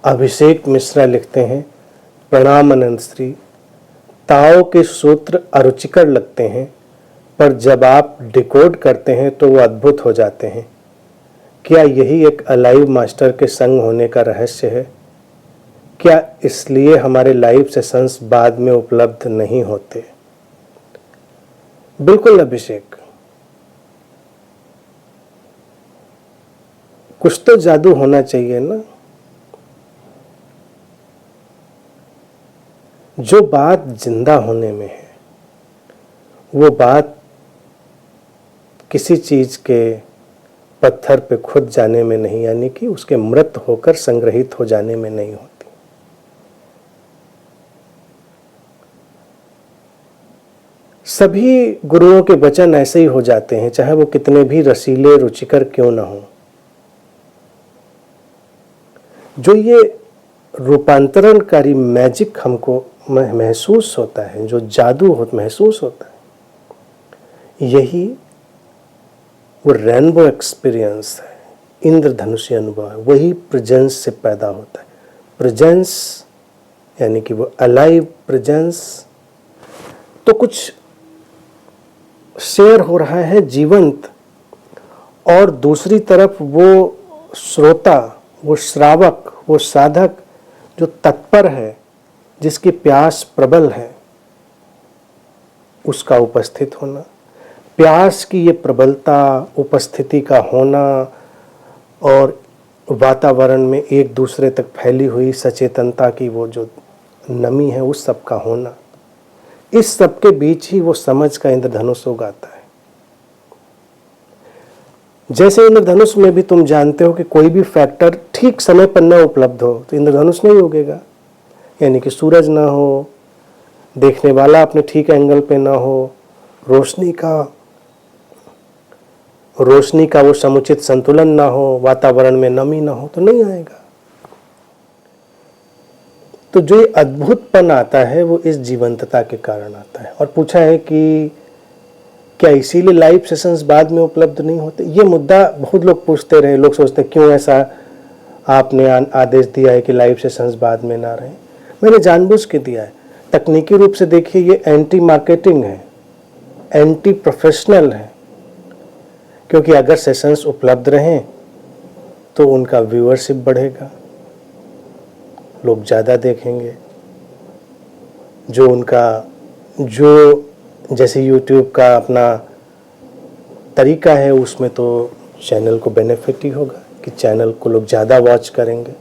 अभिषेक मिश्रा लिखते हैं, प्रणाम अनंत श्री। ताओ के सूत्र अरुचिकर लगते हैं, पर जब आप डिकोड करते हैं तो वो अद्भुत हो जाते हैं। क्या यही एक अलाइव मास्टर के संग होने का रहस्य है? क्या इसलिए हमारे लाइव सेशंस बाद में उपलब्ध नहीं होते? बिल्कुल अभिषेक, कुछ तो जादू होना चाहिए ना। जो बात जिंदा होने में है, वो बात किसी चीज के पत्थर पे खुद जाने में नहीं, यानी कि उसके मृत होकर संग्रहित हो जाने में नहीं होती। सभी गुरुओं के वचन ऐसे ही हो जाते हैं, चाहे वो कितने भी रसीले रुचिकर क्यों ना हो। जो ये रूपांतरणकारी मैजिक हमको महसूस होता है, जो जादू महसूस होता है, यही वो रेनबो एक्सपीरियंस है, इंद्रधनुषी अनुभव है। वही प्रेजेंस से पैदा होता है। प्रेजेंस यानी कि वो अलाइव प्रेजेंस। तो कुछ शेयर हो रहा है जीवंत, और दूसरी तरफ वो श्रोता, वो श्रावक, वो साधक जो तत्पर है, जिसकी प्यास प्रबल है, उसका उपस्थित होना। प्यास की ये प्रबलता, उपस्थिति का होना, और वातावरण में एक दूसरे तक फैली हुई सचेतनता की वो जो नमी है, उस सब का होना, इस सब के बीच ही वो समझ का इंद्रधनुष उगाता है। जैसे इंद्रधनुष में भी तुम जानते हो कि कोई भी फैक्टर ठीक समय पर न उपलब्ध हो तो इंद्रधनुष नहीं उगेगा। यानी कि सूरज ना हो, देखने वाला अपने ठीक एंगल पे ना हो, रोशनी का वो समुचित संतुलन ना हो, वातावरण में नमी ना हो, तो नहीं आएगा। तो जो ये अद्भुतपन आता है वो इस जीवंतता के कारण आता है। और पूछा है कि क्या इसीलिए लाइव सेशंस बाद में उपलब्ध नहीं होते? ये मुद्दा बहुत लोग पूछते रहे। लोग सोचते क्यों ऐसा आपने आदेश दिया है कि लाइव सेशंस बाद में ना रहे। मैंने जानबूझ के दिया है। तकनीकी रूप से देखिए, ये एंटी मार्केटिंग है, एंटी प्रोफेशनल है। क्योंकि अगर सेशंस उपलब्ध रहें तो उनका व्यूअरशिप बढ़ेगा, लोग ज़्यादा देखेंगे। जो जैसे YouTube का अपना तरीका है, उसमें तो चैनल को बेनिफिट ही होगा कि चैनल को लोग ज़्यादा वॉच करेंगे।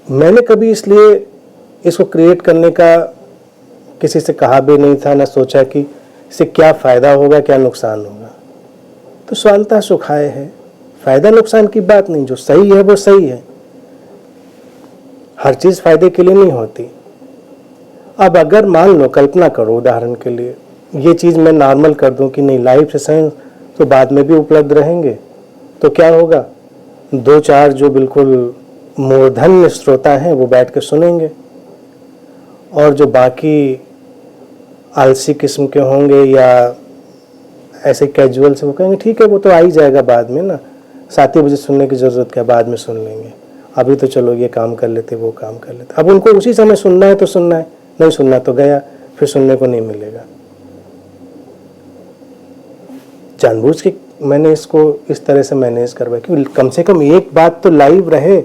मैंने कभी इसलिए इसको क्रिएट करने का किसी से कहा भी नहीं था, ना सोचा कि इससे क्या फ़ायदा होगा, क्या नुकसान होगा। तो स्वांतः सुखाय है, फ़ायदा नुकसान की बात नहीं। जो सही है वो सही है। हर चीज़ फ़ायदे के लिए नहीं होती। अब अगर मान लो, कल्पना करो उदाहरण के लिए, ये चीज़ मैं नॉर्मल कर दूं कि नहीं लाइव सेशन तो बाद में भी उपलब्ध रहेंगे, तो क्या होगा? 2-4 जो बिल्कुल मूर्धन्य श्रोता हैं वो बैठ के सुनेंगे, और जो बाकी आलसी किस्म के होंगे या ऐसे कैजुअल से, वो कहेंगे ठीक है वो तो आ ही जाएगा बाद में ना, 7 ही बजे सुनने की ज़रूरत क्या, बाद में सुन लेंगे, अभी तो चलो ये काम कर लेते, वो काम कर लेते। अब उनको उसी समय सुनना है तो सुनना है, नहीं सुनना तो गया, फिर सुनने को नहीं मिलेगा। जानबूझ के मैंने इसको इस तरह से मैनेज करवाया कि कम से कम एक बात तो लाइव रहे।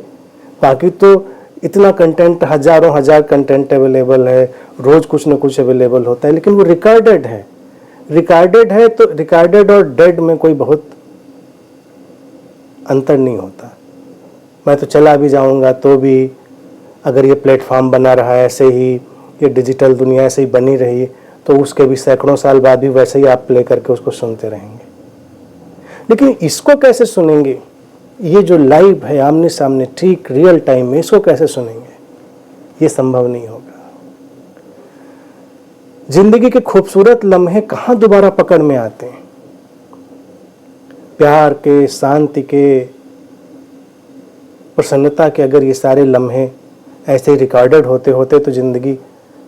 बाकी तो इतना कंटेंट, हज़ारों कंटेंट अवेलेबल है, रोज़ कुछ ना कुछ अवेलेबल होता है, लेकिन वो रिकॉर्डेड है। तो रिकॉर्डेड और डेड में कोई बहुत अंतर नहीं होता। मैं तो चला भी जाऊंगा तो भी, अगर ये प्लेटफॉर्म बना रहा है ऐसे ही, ये डिजिटल दुनिया ऐसे ही बनी रही, तो उसके भी सैकड़ों साल बाद भी वैसे ही आप प्ले करके उसको सुनते रहेंगे। लेकिन इसको कैसे सुनेंगे? ये जो लाइव है, आमने सामने, ठीक रियल टाइम में, इसको कैसे सुनेंगे? ये संभव नहीं होगा। जिंदगी के खूबसूरत लम्हे कहाँ दोबारा पकड़ में आते हैं? प्यार के, शांति के, प्रसन्नता के अगर ये सारे लम्हे ऐसे रिकॉर्डेड होते होते तो ज़िंदगी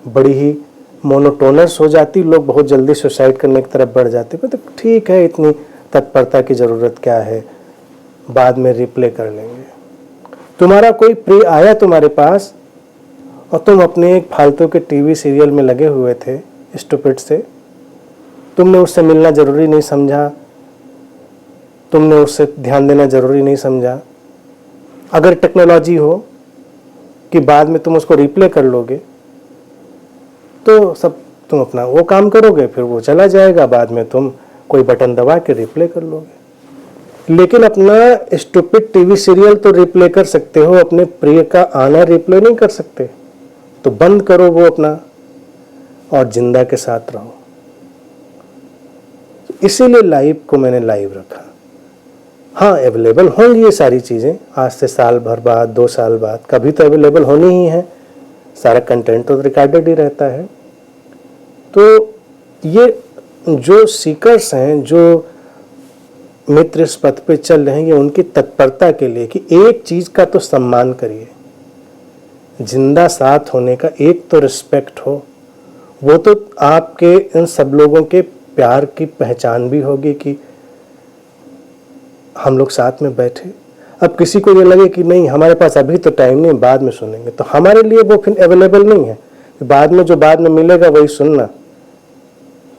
बड़ी ही मोनोटोनस हो जाती। लोग बहुत जल्दी सुसाइड करने की तरफ बढ़ जाते। तो ठीक है, इतनी तत्परता की ज़रूरत क्या है? बाद में रिप्ले कर लेंगे। तुम्हारा कोई प्रिय आया तुम्हारे पास और तुम अपने एक फालतू के टीवी सीरियल में लगे हुए थे स्टूपिड से, तुमने उससे मिलना ज़रूरी नहीं समझा, तुमने उससे ध्यान देना ज़रूरी नहीं समझा। अगर टेक्नोलॉजी हो कि बाद में तुम उसको रिप्ले कर लोगे तो सब तुम अपना वो काम करोगे, फिर वो चला जाएगा, बाद में तुम कोई बटन दबा के रिप्ले कर लोगे। लेकिन अपना स्टूपिड टीवी सीरियल तो रिप्ले कर सकते हो, अपने प्रिय का आना रिप्ले नहीं कर सकते। तो बंद करो वो अपना और जिंदा के साथ रहो। इसीलिए लाइव को मैंने लाइव रखा। हाँ, अवेलेबल होंगी ये सारी चीज़ें आज से साल भर बाद, 2 साल बाद, कभी तो अवेलेबल होनी ही है। सारा कंटेंट तो रिकॉर्डेड ही रहता है। तो ये जो सीकर्स हैं, जो मित्र इस पथ पे चल रहे हैं, ये उनकी तत्परता के लिए कि एक चीज़ का तो सम्मान करिए, जिंदा साथ होने का एक तो रिस्पेक्ट हो। वो तो आपके इन सब लोगों के प्यार की पहचान भी होगी कि हम लोग साथ में बैठे। अब किसी को ये लगे कि नहीं हमारे पास अभी तो टाइम नहीं, बाद में सुनेंगे, तो हमारे लिए वो फिर अवेलेबल नहीं है। बाद में जो बाद में मिलेगा वही सुनना।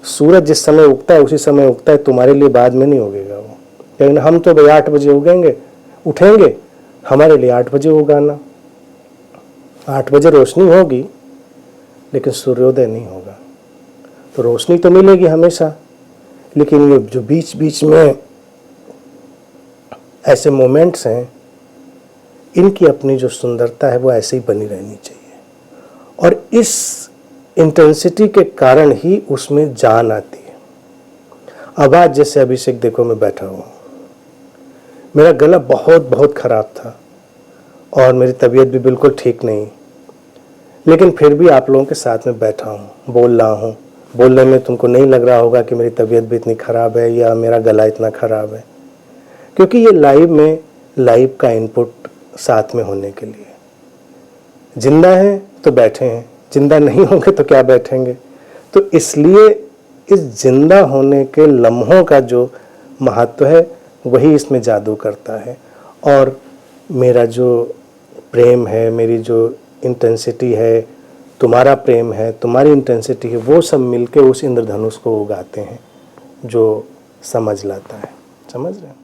सूरज जिस समय उगता है उसी समय उगता है, तुम्हारे लिए बाद में नहीं उगेगा वो। लेकिन हम तो भाई 8 बजे उठेंगे, हमारे लिए 8 बजे उगाना। 8 बजे रोशनी होगी लेकिन सूर्योदय नहीं होगा। तो रोशनी तो मिलेगी हमेशा, लेकिन ये जो बीच बीच में ऐसे मोमेंट्स हैं, इनकी अपनी जो सुंदरता है वो ऐसे ही बनी रहनी चाहिए। और इस इंटेंसिटी के कारण ही उसमें जान आती है। अब आज जैसे अभिषेक देखो मैं बैठा हूँ, मेरा गला बहुत बहुत ख़राब था और मेरी तबीयत भी बिल्कुल ठीक नहीं, लेकिन फिर भी आप लोगों के साथ में बैठा हूँ, बोल रहा हूँ। बोलने में तुमको नहीं लग रहा होगा कि मेरी तबीयत भी इतनी ख़राब है या मेरा गला इतना ख़राब है, क्योंकि ये लाइव में लाइव का इनपुट साथ में होने के लिए। जिंदा हैं तो बैठे हैं, जिंदा नहीं होंगे तो क्या बैठेंगे। तो इसलिए इस जिंदा होने के लम्हों का जो महत्व है वही इसमें जादू करता है। और मेरा जो प्रेम है, मेरी जो इंटेंसिटी है, तुम्हारा प्रेम है, तुम्हारी इंटेंसिटी है, वो सब मिलके उस इंद्रधनुष को उगाते हैं जो समझ लाता है। समझ रहे हैं?